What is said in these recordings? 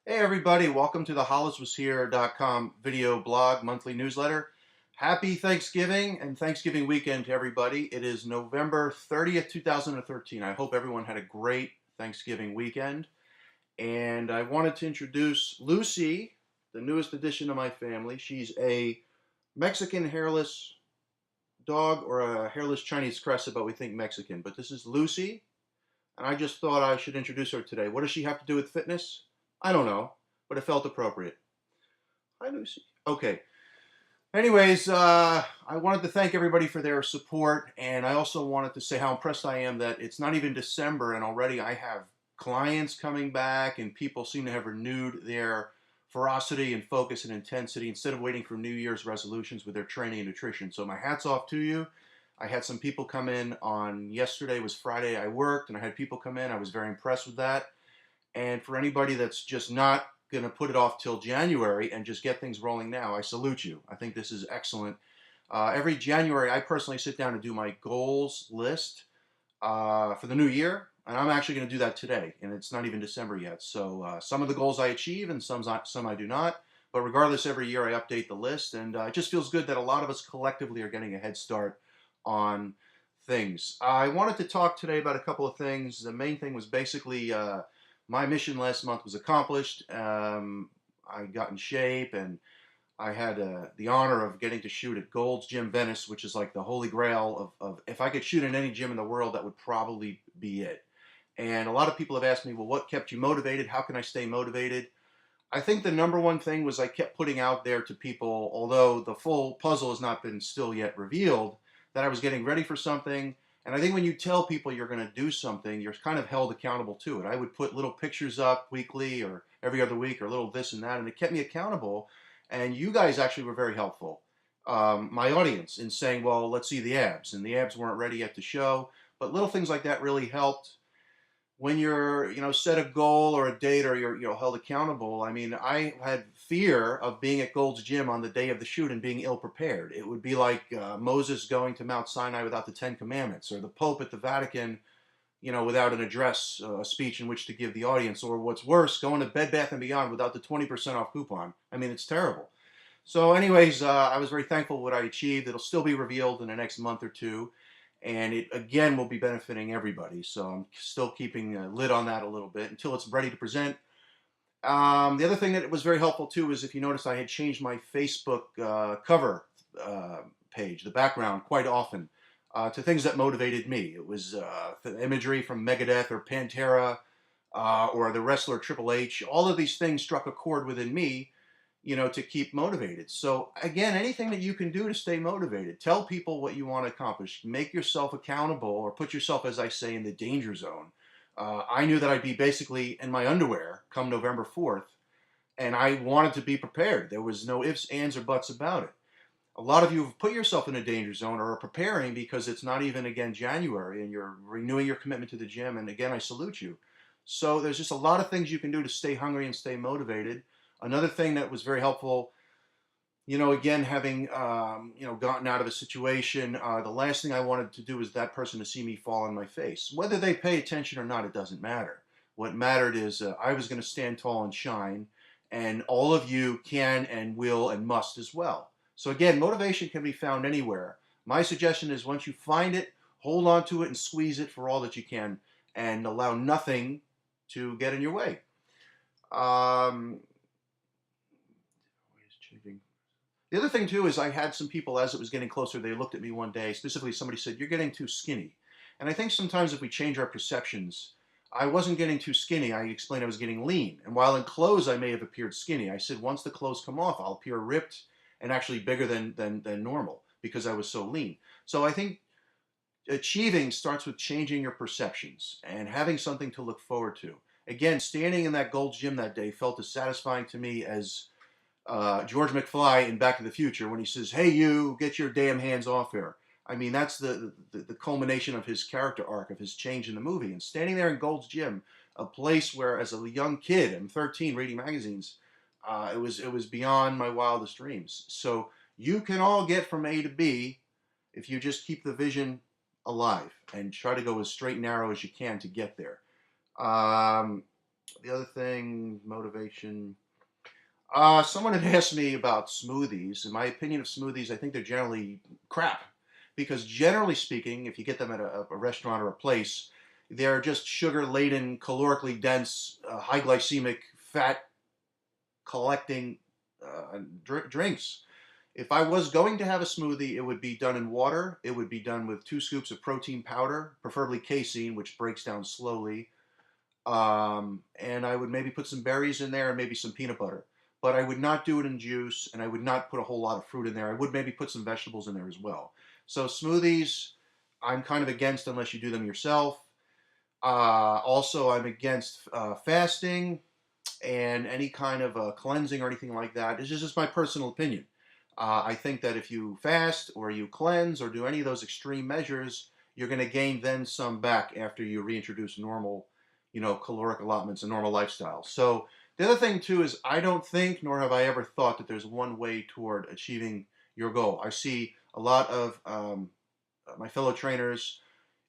Hey everybody, welcome to the holliswashere.com video blog monthly newsletter. Happy Thanksgiving and Thanksgiving weekend to everybody. It is November 30th, 2013. I hope everyone had a great Thanksgiving weekend. And I wanted to introduce Lucy, the newest addition to my family. She's a Mexican hairless dog or a hairless Chinese crescent, but we think Mexican. But this is Lucy, and I just thought I should introduce her today. What does she have to do with fitness? I don't know, but it felt appropriate. Hi, Lucy. Okay. Anyways, I wanted to thank everybody for their support, and I also wanted to say how impressed I am that it's not even December, and already I have clients coming back, and people seem to have renewed their ferocity and focus and intensity instead of waiting for New Year's resolutions with their training and nutrition. So my hat's off to you. I had some people come in on yesterday was Friday. I worked, and I had people come in. I was very impressed with that. And for anybody that's just not going to put it off till January and just get things rolling now, I salute you. I think this is excellent. Every January, I personally sit down and do my goals list for the new year, and I'm actually going to do that today, and it's not even December yet. So some of the goals I achieve, and some I do not. But regardless, every year I update the list, and it just feels good that a lot of us collectively are getting a head start on things. I wanted to talk today about a couple of things. The main thing was basically my mission last month was accomplished. I got in shape, and I had the honor of getting to shoot at Gold's Gym Venice, which is like the holy grail of if I could shoot in any gym in the world, that would probably be it. And a lot of people have asked me, well, what kept you motivated? How can I stay motivated? I think the number one thing was I kept putting out there to people, although the full puzzle has not been still yet revealed, that I was getting ready for something. And I think when you tell people you're going to do something, you're kind of held accountable to it. I would put little pictures up weekly or every other week or little this and that, and it kept me accountable. And you guys actually were very helpful, my audience, in saying, well, let's see the abs. And the abs weren't ready yet to show. But little things like that really helped when you're set a goal or a date or you're held accountable. I mean, I had fear of being at Gold's Gym on the day of the shoot and being ill prepared. It would be like Moses going to Mount Sinai without the Ten Commandments, or the Pope at the Vatican without an address, a speech in which to give the audience, or what's worse, going to Bed Bath and Beyond without the 20% off coupon. I mean, it's terrible. So anyways, I was very thankful for what I achieved. It'll still be revealed in the next month or two, and it again will be benefiting everybody. So I'm still keeping a lid on that a little bit until it's ready to present. The other thing that was very helpful too is, if you notice, I had changed my Facebook cover page, the background, quite often to things that motivated me. It was imagery from Megadeth or Pantera or the wrestler Triple H. All of these things struck a chord within me, to keep motivated. So again, anything that you can do to stay motivated, tell people what you want to accomplish, make yourself accountable, or put yourself, as I say, in the danger zone. I knew that I'd be basically in my underwear come November 4th, and I wanted to be prepared. There was no ifs, ands, or buts about it. A lot of you have put yourself in a danger zone or are preparing because it's not even, again, January, and you're renewing your commitment to the gym. And again, I salute you. So there's just a lot of things you can do to stay hungry and stay motivated. Another thing that was very helpful, again, having, gotten out of a situation, the last thing I wanted to do was that person to see me fall on my face. Whether they pay attention or not, it doesn't matter. What mattered is I was going to stand tall and shine, and all of you can and will and must as well. So again, motivation can be found anywhere. My suggestion is, once you find it, hold on to it and squeeze it for all that you can, and allow nothing to get in your way. Um, The other thing too is, I had some people, as it was getting closer, they looked at me one day, specifically somebody said, you're getting too skinny. And I think sometimes if we change our perceptions, I wasn't getting too skinny. I explained I was getting lean. And while in clothes I may have appeared skinny, I said once the clothes come off, I'll appear ripped and actually bigger than normal because I was so lean. So I think achieving starts with changing your perceptions and having something to look forward to. Again, standing in that Gold's Gym that day felt as satisfying to me as George McFly in Back to the Future when he says, "Hey, you, get your damn hands off here." I mean, that's the culmination of his character arc, of his change in the movie. And standing there in Gold's Gym, a place where, as a young kid, I'm 13, reading magazines, it was beyond my wildest dreams. So you can all get from A to B if you just keep the vision alive and try to go as straight and narrow as you can to get there. Um, The other thing, motivation. Someone had asked me about smoothies. In my opinion of smoothies, I think they're generally crap. Because generally speaking, if you get them at a restaurant or a place, they're just sugar laden, calorically dense, high glycemic, fat collecting drinks. If I was going to have a smoothie, it would be done in water. It would be done with 2 scoops of protein powder, preferably casein, which breaks down slowly. And I would maybe put some berries in there and maybe some peanut butter. But I would not do it in juice, and I would not put a whole lot of fruit in there. I would maybe put some vegetables in there as well. So smoothies, I'm kind of against unless you do them yourself. Also, I'm against fasting and any kind of cleansing or anything like that. This is just my personal opinion. I think that if you fast or you cleanse or do any of those extreme measures, you're going to gain then some back after you reintroduce normal, caloric allotments and normal lifestyle. So the other thing too is I don't think, nor have I ever thought that there's one way toward achieving your goal. I see a lot of my fellow trainers,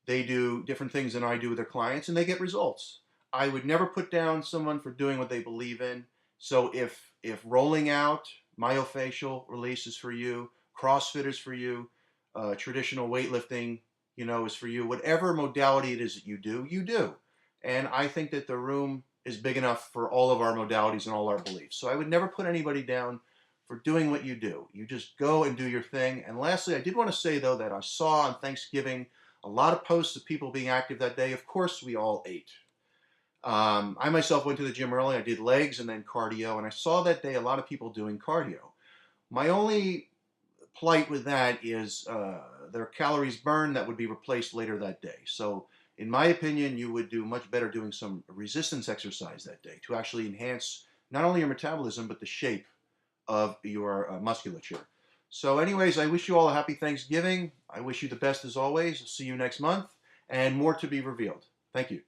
they do different things than I do with their clients, and they get results. I would never put down someone for doing what they believe in. So if rolling out myofascial release is for you, CrossFit is for you, traditional weightlifting, is for you. Whatever modality it is that you do, you do. And I think that the room is big enough for all of our modalities and all our beliefs. So I would never put anybody down for doing what you do. You just go and do your thing. And lastly, I did want to say though that I saw on Thanksgiving a lot of posts of people being active that day. Of course, we all ate. I myself went to the gym early. I did legs and then cardio, and I saw that day a lot of people doing cardio. My only plight with that is their calories burned that would be replaced later that day. So, in my opinion, you would do much better doing some resistance exercise that day to actually enhance not only your metabolism but the shape of your musculature. So, anyways, I wish you all a happy Thanksgiving. I wish you the best as always. See you next month, and more to be revealed. Thank you.